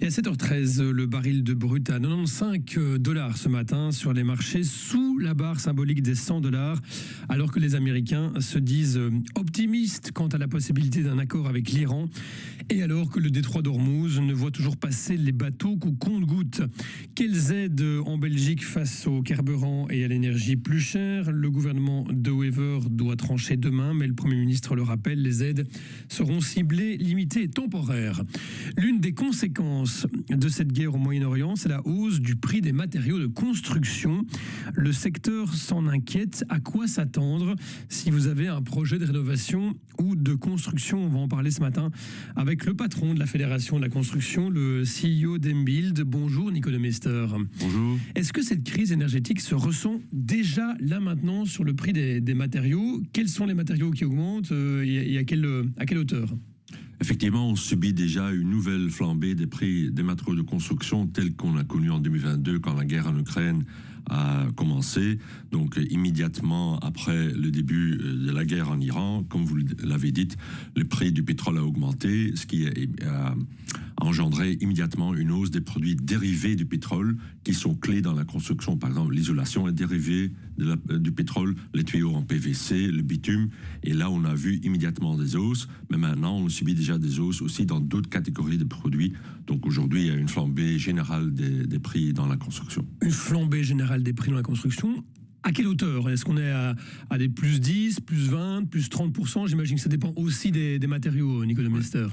Et à 7h13, le baril de brut à 95 $ ce matin sur les marchés, sous la barre symbolique des 100 $, alors que les Américains se disent optimistes quant à la possibilité d'un accord avec l'Iran, et alors que le détroit d'Ormuz ne voit toujours passer les bateaux qu'au compte-gouttes. Quelles aides en Belgique face au carburant et à l'énergie plus chère? Le gouvernement de Wever doit trancher demain, mais le Premier ministre le rappelle, les aides seront ciblées, limitées et temporaires. L'une des conséquences de cette guerre au Moyen-Orient, c'est la hausse du prix des matériaux de construction. Le secteur s'en inquiète. À quoi s'attendre si vous avez un projet de rénovation ou de construction? On va en parler ce matin avec le patron de la Fédération de la construction, le CEO d'Embuild. Bonjour Nicolas Mester. Bonjour. Est-ce que cette crise énergétique se ressent déjà là maintenant sur le prix des matériaux? Quels sont les matériaux qui augmentent et à quelle hauteur? Effectivement, on subit déjà une nouvelle flambée des prix des matériaux de construction tels qu'on a connu en 2022 quand la guerre en Ukraine a commencé. Donc immédiatement après le début de la guerre en Iran, comme vous l'avez dit, le prix du pétrole a augmenté, ce qui a engendré immédiatement une hausse des produits dérivés du pétrole qui sont clés dans la construction. Par exemple, l'isolation est dérivée du pétrole, les tuyaux en PVC, le bitume. Et là, on a vu immédiatement des hausses. Mais maintenant, on subit déjà des hausses aussi dans d'autres catégories de produits. Donc aujourd'hui, il y a une flambée générale des prix dans la construction. Une flambée générale des prix dans la construction. À quelle hauteur? Est-ce qu'on est à des plus 10, plus 20, plus 30%? J'imagine que ça dépend aussi des matériaux, Nicolas Mester.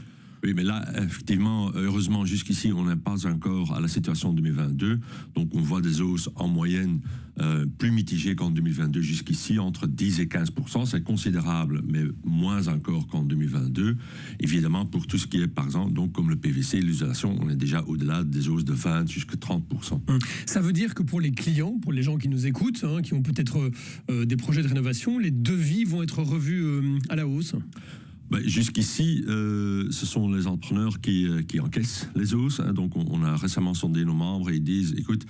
Oui, mais là, effectivement, heureusement, jusqu'ici, on n'est pas encore à la situation de 2022. Donc, on voit des hausses en moyenne plus mitigées qu'en 2022 jusqu'ici, entre 10 et 15%. C'est considérable, mais moins encore qu'en 2022. Évidemment, pour tout ce qui est, par exemple, donc, comme le PVC et l'isolation, on est déjà au-delà des hausses de 20 jusqu'à 30%. Ça veut dire que pour les clients, pour les gens qui nous écoutent, qui ont peut-être des projets de rénovation, les devis vont être revus à la hausse? Jusqu'ici, ce sont les entrepreneurs qui encaissent les hausses. Donc, on a récemment sondé nos membres et ils disent, écoute,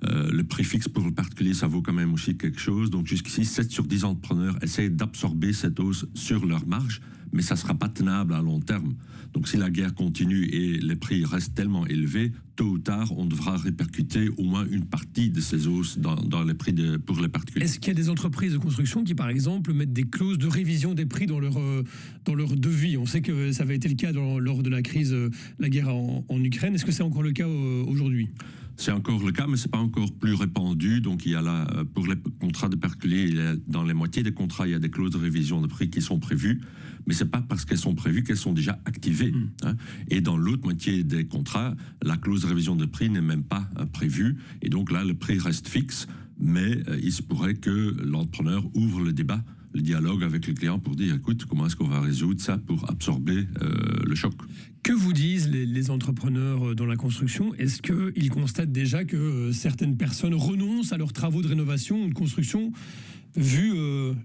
le prix fixe pour le particulier, ça vaut quand même aussi quelque chose. Donc, jusqu'ici, 7 sur 10 entrepreneurs essaient d'absorber cette hausse sur leur marge, mais ça ne sera pas tenable à long terme. Donc, si la guerre continue et les prix restent tellement élevés, tôt ou tard, on devra répercuter au moins une partie de ces hausses dans les prix pour les particuliers. Est-ce qu'il y a des entreprises de construction qui, par exemple, mettent des clauses de révision des prix dans leur devis? On sait que ça avait été le cas lors de la crise, la guerre en Ukraine. Est-ce que c'est encore le cas aujourd'hui? C'est encore le cas, mais c'est pas encore plus répandu. Donc, il y a là, pour les contrats de particuliers, dans les moitiés des contrats, il y a des clauses de révision de prix qui sont prévues. Mais c'est pas parce qu'elles sont prévues qu'elles sont déjà activées. Et dans l'autre moitié des contrats, la clause de révision de prix n'est même pas prévue. Et donc là, le prix reste fixe. Mais il se pourrait que l'entrepreneur ouvre le débat, le dialogue avec le client pour dire, écoute, comment est-ce qu'on va résoudre ça pour absorber le choc? Que vous disent les entrepreneurs dans la construction? Est-ce qu'ils constatent déjà que certaines personnes renoncent à leurs travaux de rénovation ou de construction vu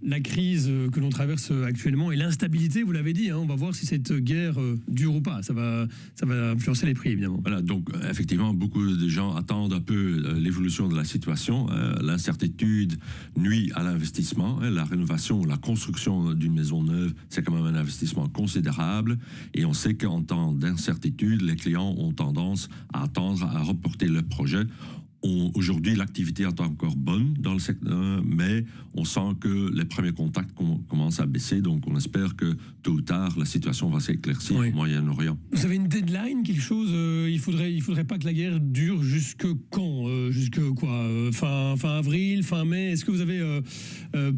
la crise que l'on traverse actuellement et l'instabilité, vous l'avez dit, on va voir si cette guerre dure ou pas. Ça va influencer les prix, évidemment. Voilà, donc effectivement, beaucoup de gens attendent un peu l'évolution de la situation. L'incertitude nuit à l'investissement. La rénovation, la construction d'une maison neuve, c'est quand même un investissement considérable. Et on sait qu'en temps d'incertitude, les clients ont tendance à attendre, à reporter leur projet. Aujourd'hui, l'activité est encore bonne dans le secteur, mais on sent que les premiers contacts commencent à baisser. Donc, on espère que tôt ou tard, la situation va s'éclaircir au Moyen-Orient. Vous avez une deadline, quelque chose? Il faudrait pas que la guerre dure jusque quand? Jusque quoi? Fin avril, fin mai? Est-ce que vous avez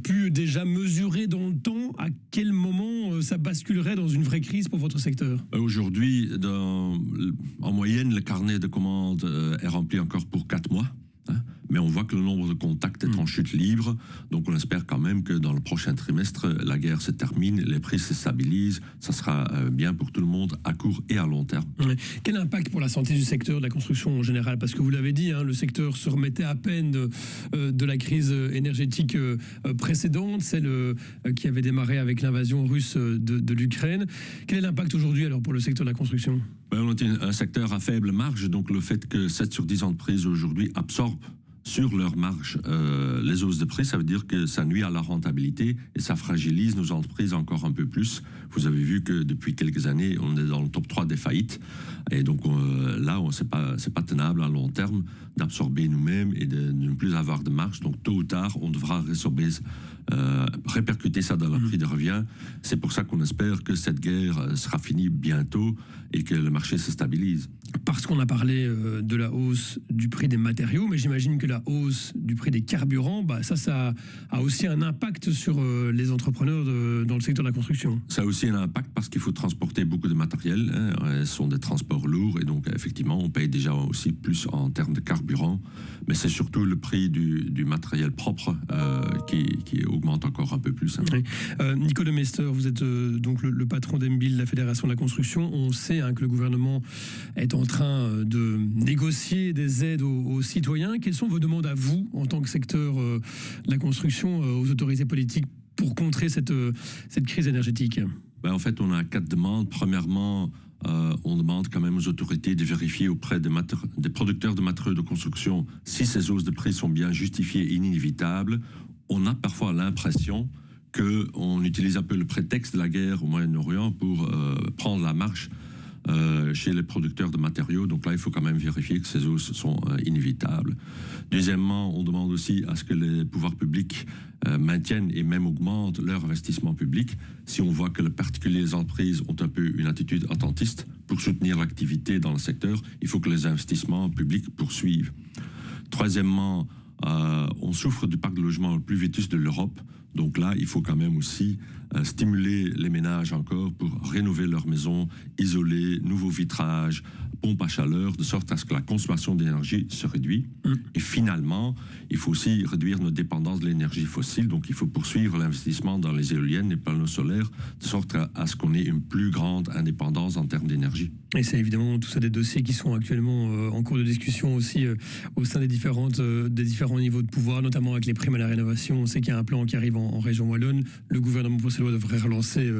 pu déjà mesurer dans le temps à quel moment ça basculerait dans une vraie crise pour votre secteur? Aujourd'hui, en moyenne, le carnet de commandes est rempli encore pour 4 mois. Mais on voit que le nombre de contacts est en chute libre. Donc on espère quand même que dans le prochain trimestre, la guerre se termine, les prix se stabilisent. Ça sera bien pour tout le monde à court et à long terme. Quel impact pour la santé du secteur de la construction en général? Parce que vous l'avez dit, le secteur se remettait à peine de la crise énergétique précédente, celle qui avait démarré avec l'invasion russe de l'Ukraine. Quel est l'impact aujourd'hui alors pour le secteur de la construction? On est un secteur à faible marge, donc le fait que 7 sur 10 entreprises aujourd'hui absorbent sur leur marge. Les hausses de prix, ça veut dire que ça nuit à la rentabilité et ça fragilise nos entreprises encore un peu plus. Vous avez vu que depuis quelques années, on est dans le top 3 des faillites. Et donc là, c'est pas tenable à long terme d'absorber nous-mêmes et de ne plus avoir de marge. Donc tôt ou tard, on devra répercuter ça dans le prix de revient. C'est pour ça qu'on espère que cette guerre sera finie bientôt et que le marché se stabilise. Parce qu'on a parlé de la hausse du prix des matériaux, mais j'imagine que la hausse du prix des carburants, ça a aussi un impact sur les entrepreneurs dans le secteur de la construction. Ça a aussi un impact parce qu'il faut transporter beaucoup de matériel. Ce sont des transports lourds et donc effectivement, on paye déjà aussi plus en termes de carburant. Mais c'est surtout le prix du matériel propre qui augmente encore un peu plus. Oui. Nicolas Mester, vous êtes donc le patron d'Embil, la Fédération de la construction. On sait que le gouvernement est en train de négocier des aides aux citoyens. Quelles sont vos demandes à vous, en tant que secteur de la construction, aux autorités politiques pour contrer cette crise énergétique? En fait, on a 4 demandes. Premièrement, on demande quand même aux autorités de vérifier auprès des producteurs de matériaux de construction si ces hausses de prix sont bien justifiées et inévitables. On a parfois l'impression qu'on utilise un peu le prétexte de la guerre au Moyen-Orient pour prendre la marche chez les producteurs de matériaux. Donc là, il faut quand même vérifier que ces hausses sont inévitables. Deuxièmement, on demande aussi à ce que les pouvoirs publics maintiennent et même augmentent leur investissement public. Si on voit que les particuliers, les entreprises ont un peu une attitude attentiste pour soutenir l'activité dans le secteur, il faut que les investissements publics poursuivent. Troisièmement, on souffre du parc de logement le plus vétuste de l'Europe. Donc là, il faut quand même aussi stimuler les ménages encore pour rénover leurs maisons, isoler, nouveaux vitrages, pompes à chaleur, de sorte à ce que la consommation d'énergie se réduit. Et finalement, il faut aussi réduire notre dépendance de l'énergie fossile. Donc il faut poursuivre l'investissement dans les éoliennes, les panneaux solaires, de sorte à ce qu'on ait une plus grande indépendance en termes d'énergie. Et c'est évidemment tout ça des dossiers qui sont actuellement en cours de discussion aussi au sein des différents niveaux de pouvoir, notamment avec les primes à la rénovation. On sait qu'il y a un plan qui arrive en région wallonne. Le gouvernement bruxellois devrait relancer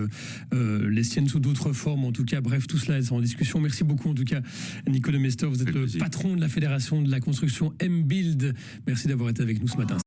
les siennes sous d'autres formes. En tout cas, bref, tout cela est en discussion. Merci beaucoup en tout cas, Nicolas Mester. Vous êtes le patron de la Fédération de la construction Embild. Merci d'avoir été avec nous ce matin.